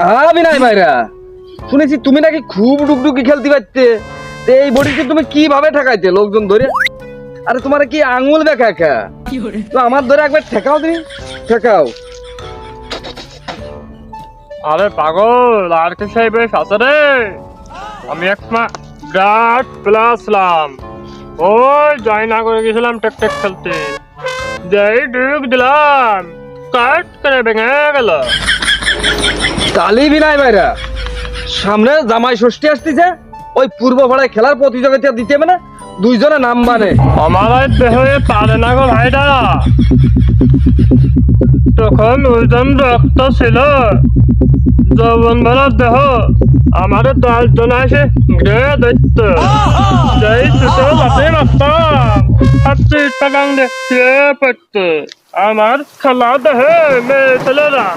হ্যাঁ বিনয় ভাইরা, শুনেছি তুমি নাকি খুব ডুকডুকি খেলতে পারতে। এই বডিকে তুমি কিভাবে ঠেকাইতে লোকজন ধরে? আরে তোমার কি আঙুল দেখা একা? তো আমার ধরে একবার ঠেকাও, তুমি ঠেকাও। আরে পাগল, আর কি সেই বেশ আছে রে। আমি একটা বিরাট প্লাসলাম, ওই জয় না করে গেছিলাম টেক টেক খেলতে, যেই ডুব দিলাম কাট করে ভেঙে গেল। তালি বিনয় ভাইরা, সামনে জামাই ষষ্ঠী আসতেছে, ওই পূর্ব পাড়ায় খেলার প্রতিযোগিতা দিতে হবে না, দুইজনে নাম বানে। আমার আর দেহ পারে না গো ভাইটা, তখন ওজন রক্ত ছিল, যৌবন ভরা দেহ। আমার 10 জন আসে ঘিরে ধরত, যেই ছুটে লাফিয়ে মারতাম আর চিটটা গাং দেখতে পড়তো আমার খেলা দেহে মেয়ে ছেলেরা।